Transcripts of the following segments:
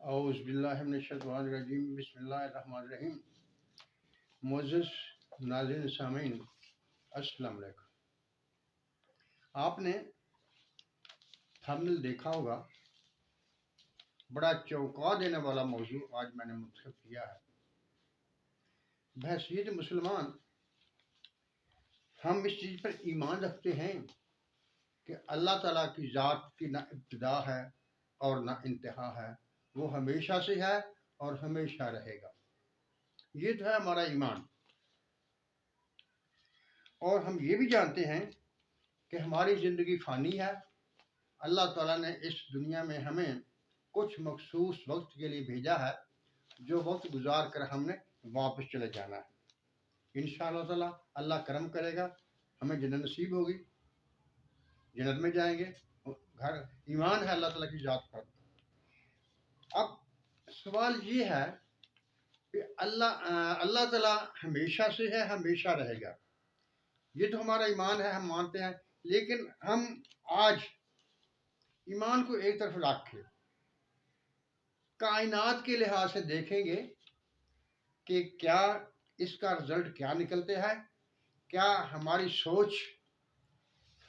اعوذ باللہ من الشیطان الرجیم بسم اللہ الرحمن الرحیم۔ معزز ناظرین سامعین، السلام علیکم۔ آپ نے تھمبنیل دیکھا ہوگا، بڑا چونکا دینے والا موضوع آج میں نے منتخب کیا ہے۔ بحیثیت مسلمان ہم اس چیز پر ایمان رکھتے ہیں کہ اللہ تعالیٰ کی ذات کی نہ ابتدا ہے اور نہ انتہا ہے، وہ ہمیشہ سے ہے اور ہمیشہ رہے گا۔ یہ تو ہے ہمارا ایمان۔ اور ہم یہ بھی جانتے ہیں کہ ہماری زندگی فانی ہے۔ اللہ تعالیٰ نے اس دنیا میں ہمیں کچھ مخصوص وقت کے لیے بھیجا ہے، جو وقت گزار کر ہم نے واپس چلے جانا ہے۔ انشاءاللہ تعالیٰ اللہ کرم کرے گا، ہمیں جنت نصیب ہوگی، جنت میں جائیں گے۔ گھر ایمان ہے اللہ تعالیٰ کی ذات پر۔ اب سوال یہ ہے کہ اللہ تعالیٰ ہمیشہ سے ہے، ہمیشہ رہے گا، یہ تو ہمارا ایمان ہے، ہم مانتے ہیں۔ لیکن ہم آج ایمان کو ایک طرف رکھ کے کائنات کے لحاظ سے دیکھیں گے کہ کیا اس کا رزلٹ کیا نکلتے ہے، کیا ہماری سوچ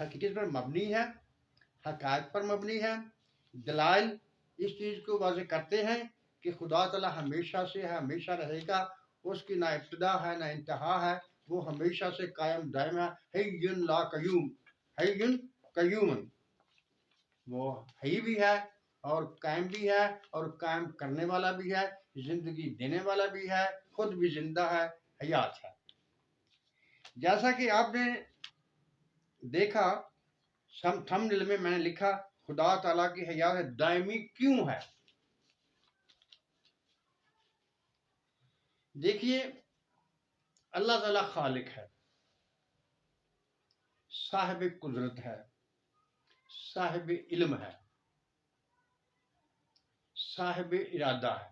حقیقت پر مبنی ہے، حقائق پر مبنی ہے۔ دلائل اس چیز کو واضح کرتے ہیں کہ خدا تعالیٰ ہمیشہ سے ہے، ہمیشہ رہے گا، اس کی نہ ابتدا ہے نہ انتہا ہے، وہ ہمیشہ سے قائم دائم ہے، حی لا قیوم، حی قیوم، وہ حی بھی ہے اور قائم بھی ہے اور قائم کرنے والا بھی ہے، زندگی دینے والا بھی ہے، خود بھی زندہ ہے، حیات ہے۔ جیسا کہ آپ نے دیکھا تھمبنیل میں نے لکھا خدا تعالیٰ کی حیات دائمی کیوں ہے۔ دیکھیے، اللہ تعالیٰ خالق ہے، صاحب قدرت ہے، صاحب علم ہے، صاحب ارادہ ہے۔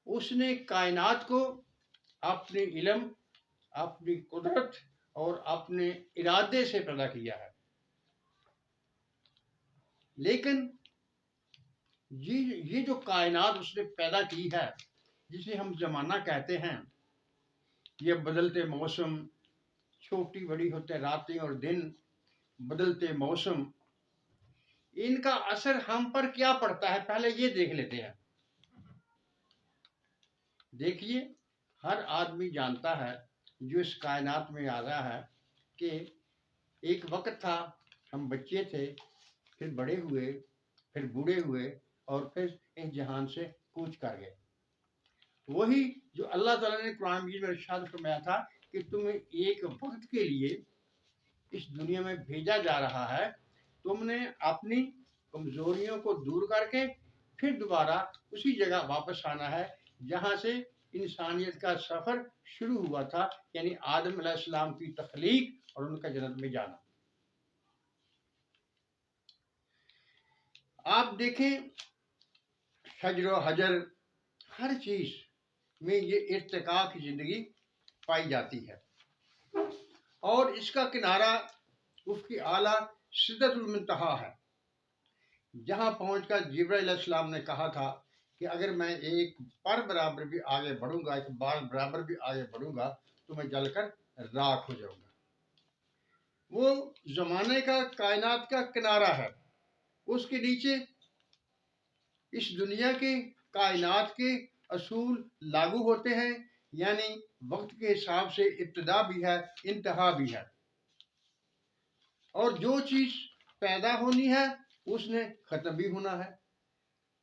اس نے کائنات کو اپنے علم، اپنی قدرت اور اپنے ارادے سے پیدا کیا ہے۔ لیکن یہ جو کائنات اس نے پیدا کی ہے، جسے ہم زمانہ کہتے ہیں، یہ بدلتے موسم، چھوٹی بڑی ہوتے راتیں اور دن، بدلتے موسم، ان کا اثر ہم پر کیا پڑتا ہے، پہلے یہ دیکھ لیتے ہیں۔ دیکھیے، ہر آدمی جانتا ہے جو اس کائنات میں آ رہا ہے کہ ایک وقت تھا، ہم بچے تھے، پھر بڑے ہوئے، پھر بوڑھے ہوئے اور پھر اس جہان سے کوچ کر گئے۔ وہی جو اللہ تعالیٰ نے قرآن مجید میں ارشاد فرمایا تھا کہ تمہیں ایک وقت کے لیے اس دنیا میں بھیجا جا رہا ہے، تم نے اپنی کمزوریوں کو دور کر کے پھر دوبارہ اسی جگہ واپس آنا ہے جہاں سے انسانیت کا سفر شروع ہوا تھا، یعنی آدم علیہ السلام کی تخلیق اور ان کا جنت میں جانا۔ آپ دیکھیں، شجر و حجر، ہر چیز میں یہ ارتقاء کی زندگی پائی جاتی ہے، اور اس کا کنارہ اس کی اعلیٰ سدرۃ المنتہا ہے، جہاں پہنچ کر جبرائیل علیہ السلام نے کہا تھا کہ اگر میں ایک پر برابر بھی آگے بڑھوں گا، ایک بال برابر بھی آگے بڑھوں گا تو میں جل کر راکھ ہو جاؤں گا۔ وہ زمانے کا، کائنات کا کنارہ ہے، اس کے نیچے اس دنیا کے، کائنات کے اصول لاگو ہوتے ہیں، یعنی وقت کے حساب سے ابتدا بھی ہے، انتہا بھی ہے، اور جو چیز پیدا ہونی ہے اس نے ختم بھی ہونا ہے۔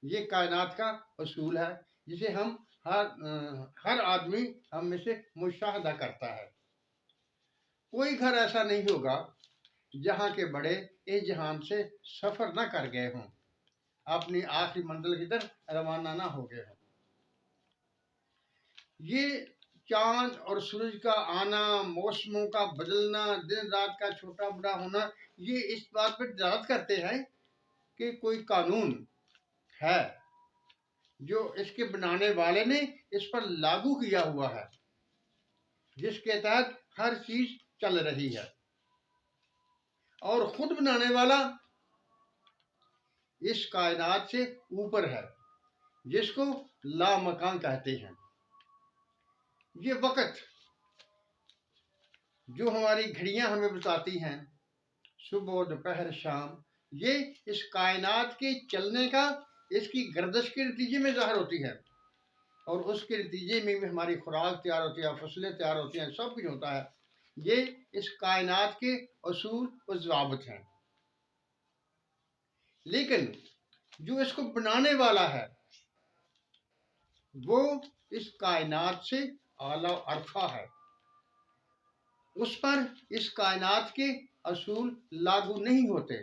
یہ کائنات کا اصول ہے جسے ہم ہر آدمی ہم میں سے مشاہدہ کرتا ہے۔ کوئی گھر ایسا نہیں ہوگا جہاں کے بڑے اس جہان سے سفر نہ کر گئے ہوں، اپنی آخری منزل کی طرف روانہ نہ ہو گئے ہوں۔ یہ چاند اور سورج کا آنا، موسموں کا بدلنا، دن رات کا چھوٹا بڑا ہونا، یہ اس بات پر دلالت کرتے ہیں کہ کوئی قانون ہے جو اس کے بنانے والے نے اس پر لاگو کیا ہوا ہے، جس کے تحت ہر چیز چل رہی ہے، اور خود بنانے والا اس کائنات سے اوپر ہے، جس کو لامکان کہتے ہیں۔ یہ وقت جو ہماری گھڑیاں ہمیں بتاتی ہیں، صبح دوپہر شام، یہ اس کائنات کے چلنے کا، اس کی گردش کے نتیجے میں ظاہر ہوتی ہے، اور اس کے نتیجے میں بھی ہماری خوراک تیار ہوتی ہے، فصلیں تیار ہوتی ہیں، سب کچھ ہوتا ہے۔ یہ اس کائنات کے اصول و ضوابط ہیں۔ لیکن جو اس کو بنانے والا ہے وہ اس کائنات سے اعلیٰ و ارفع ہے، اس پر اس کائنات کے اصول لاگو نہیں ہوتے،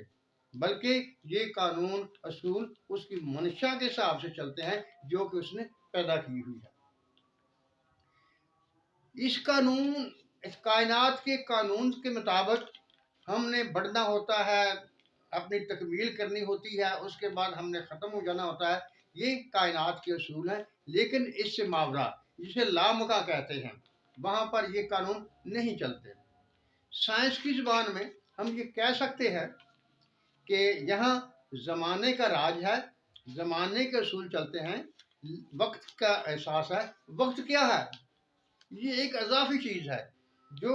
بلکہ یہ قانون اصول اس کی منشا کے حساب سے چلتے ہیں جو کہ اس نے پیدا کی ہوئی ہے۔ اس کائنات کے قانون کے مطابق ہم نے بڑھنا ہوتا ہے، اپنی تکمیل کرنی ہوتی ہے، اس کے بعد ہم نے ختم ہو جانا ہوتا ہے۔ یہ کائنات کے اصول ہیں، لیکن اس سے ماورا، جسے لامکاں کہتے ہیں، وہاں پر یہ قانون نہیں چلتے۔ سائنس کی زبان میں ہم یہ کہہ سکتے ہیں کہ یہاں زمانے کا راج ہے، زمانے کے اصول چلتے ہیں، وقت کا احساس ہے۔ وقت کیا ہے؟ یہ ایک اضافی چیز ہے جو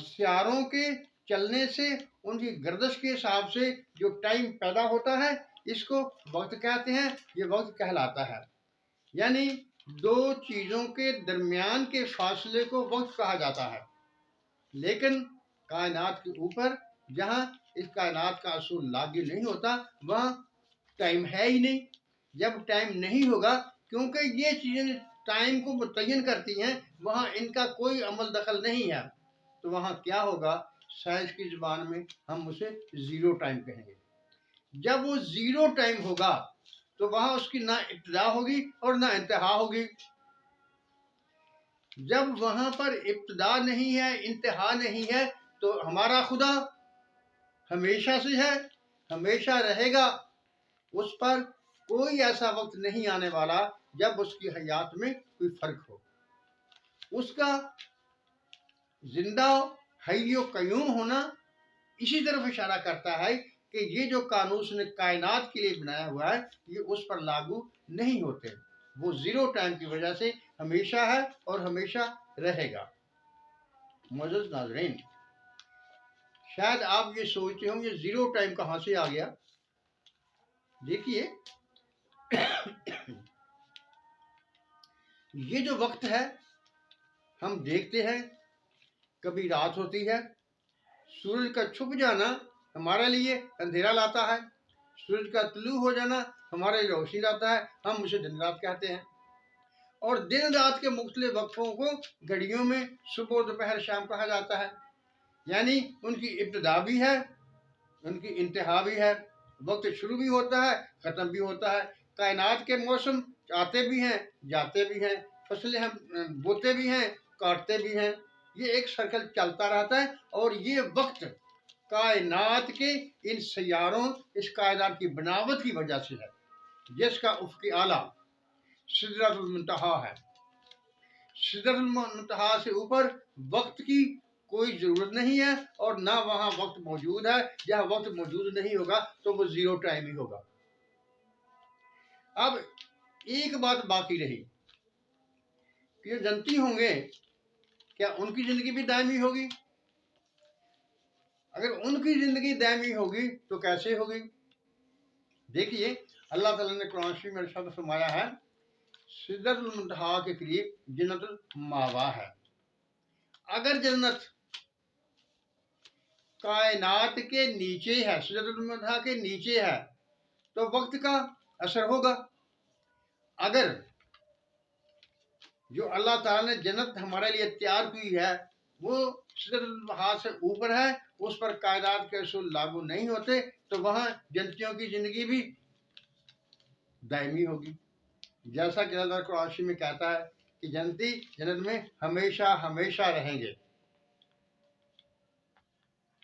سیاروں کے چلنے سے، ان کی گردش کے حساب سے جو ٹائم پیدا ہوتا ہے، اس کو وقت کہتے ہیں، یہ وقت کہلاتا ہے۔ یعنی دو چیزوں کے درمیان کے فاصلے کو وقت کہا جاتا ہے۔ لیکن کائنات کے اوپر جہاں اس کائنات کا اصول لاگو نہیں ہوتا، وہاں ٹائم ہے ہی نہیں۔ جب ٹائم نہیں ہوگا، کیونکہ یہ چیزیں ٹائم کو متعین کرتی ہیں، وہاں ان کا کوئی عمل دخل نہیں ہے، تو وہاں کیا ہوگا؟ سائنس کی زبان میں ہم اسے زیرو ٹائم کہیں گے۔ جب وہ زیرو ٹائم ہوگا تو وہاں اس کی نہ ابتدا ہوگی اور نہ انتہا ہوگی۔ جب وہاں پر ابتدا نہیں ہے، انتہا نہیں ہے، تو ہمارا خدا ہمیشہ سے ہے، ہمیشہ رہے گا۔ اس پر کوئی ایسا وقت نہیں آنے والا جب اس کی حیات میں کوئی فرق ہو۔ اس کا زندہ حی و قیوم ہونا اسی طرف اشارہ کرتا ہے کہ یہ جو قانون اس نے کائنات کے لیے بنایا ہوا ہے، یہ اس پر لاگو نہیں ہوتے۔ وہ زیرو ٹائم کی وجہ سے ہمیشہ ہے اور ہمیشہ رہے گا۔ معزز ناظرین، شاید آپ یہ سوچتے ہوں یہ زیرو ٹائم کہاں سے آ گیا؟ دیکھیے، یہ جو وقت ہے ہم دیکھتے ہیں، کبھی رات ہوتی ہے، سورج کا چھپ جانا ہمارے لیے اندھیرا لاتا ہے، سورج کا طلوع ہو جانا ہمارے لیے روشنی لاتا ہے، ہم اسے دن رات کہتے ہیں۔ اور دن رات کے مختلف وقفوں کو گھڑیوں میں صبح دوپہر شام کہا جاتا ہے۔ یعنی ان کی ابتدا بھی ہے، ان کی انتہا بھی ہے، وقت شروع بھی ہوتا ہے، ختم بھی ہوتا ہے۔ کائنات کے موسم آتے بھی ہیں، جاتے بھی ہیں، فصلیں ہم بوتے بھی ہیں، کاٹتے بھی ہیں۔ یہ ایک سرکل چلتا رہتا ہے، اور یہ وقت کائنات کے ان سیاروں، اس کائنات کی بناوٹ کی وجہ سے ہے، جس کا افقی اعلیٰ سدرۃ المنتہا ہے۔ سدرۃ المنتہا سے اوپر وقت کی کوئی ضرورت نہیں ہے، اور نہ وہاں وقت موجود ہے۔ جہاں وقت موجود نہیں ہوگا تو وہ زیرو ٹائم ہی ہوگا۔ اب ایک بات باقی رہی کہ جنتی ہوں گے، کیا ان کی زندگی بھی دائمی ہوگی؟ اگر ان کی زندگی دائمی ہوگی تو کیسے ہوگی؟ دیکھیے، اللہ تعالیٰ نے قرآن شریف میں ارشاد فرمایا ہے، سدرۃ المنتہا کے قریب جنت الماوا ہے۔ اگر جنت کائنات کے نیچے ہے، سدرۃ المنتہا کے نیچے ہے، تو وقت کا اثر ہوگا۔ اگر جو اللہ تعالیٰ نے جنت ہمارے لیے تیار کی ہے وہ سدرۃ المنتہا سے اوپر ہے، اس پر کائنات کے اصول لاگو نہیں ہوتے، تو وہاں جنتیوں کی زندگی بھی دائمی ہوگی۔ جیسا کہ اللہ قرآن شریف میں کہتا ہے کہ جنتی جنت میں ہمیشہ ہمیشہ رہیں گے۔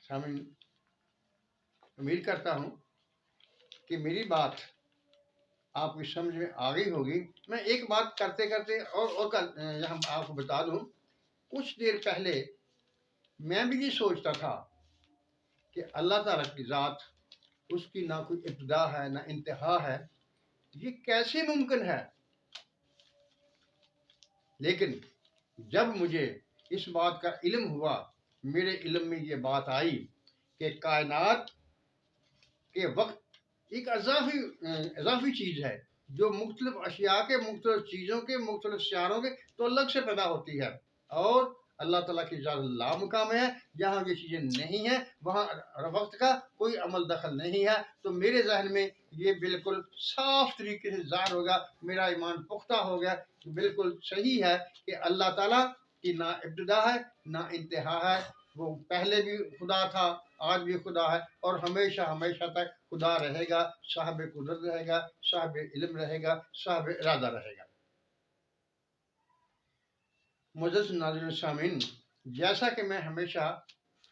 سامعین، امید کرتا ہوں کہ میری بات آپ کی سمجھ میں آ گئی ہوگی۔ میں ایک بات کرتے کرتے اور ہم آپ کو بتا دوں، کچھ دیر پہلے میں بھی یہ سوچتا تھا کہ اللہ تعالیٰ کی ذات اس کی نہ کوئی ابتدا ہے نہ انتہا ہے، یہ کیسے ممکن ہے؟ لیکن جب مجھے اس بات کا علم ہوا، میرے علم میں یہ بات آئی کہ کائنات کے وقت ایک اضافی چیز ہے جو مختلف اشیاء کے، مختلف چیزوں کے، مختلف سیاروں کے تو الگ سے پیدا ہوتی ہے، اور اللہ تعالیٰ کی ذات لامکام ہے۔ جہاں یہ چیزیں نہیں ہیں وہاں وقت کا کوئی عمل دخل نہیں ہے۔ تو میرے ذہن میں یہ بالکل صاف طریقے سے ظاہر ہوگا، میرا ایمان پختہ ہو گیا، بالکل صحیح ہے کہ اللہ تعالیٰ کی نہ ابتدا ہے نہ انتہا ہے، وہ پہلے بھی خدا تھا، آج بھی خدا ہے، اور ہمیشہ ہمیشہ تک خدا رہے گا، صاحب قدرت رہے گا، صاحب علم رہے گا، صاحب ارادہ رہے گا۔ معزز ناظرین سامعین، جیسا کہ میں ہمیشہ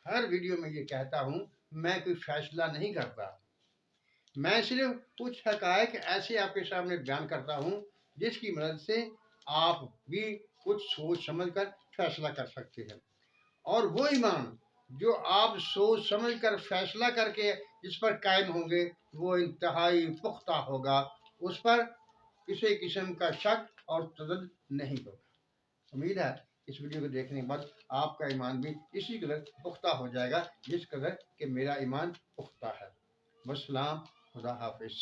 ہر ویڈیو میں یہ کہتا ہوں، میں کوئی فیصلہ نہیں کرتا، میں صرف کچھ حقائق ایسے آپ کے سامنے بیان کرتا ہوں جس کی مدد سے آپ بھی کچھ سوچ سمجھ کر فیصلہ کر سکتے ہیں، اور وہ ایمان جو آپ سوچ سمجھ کر فیصلہ کر کے اس پر قائم ہوں گے وہ انتہائی پختہ ہوگا، اس پر کسی قسم کا شک اور تردد نہیں ہوگا۔ امید ہے اس ویڈیو کو دیکھنے کے بعد آپ کا ایمان بھی اسی قدر پختہ ہو جائے گا جس قدر کہ میرا ایمان پختہ ہے۔ والسلام، خدا حافظ۔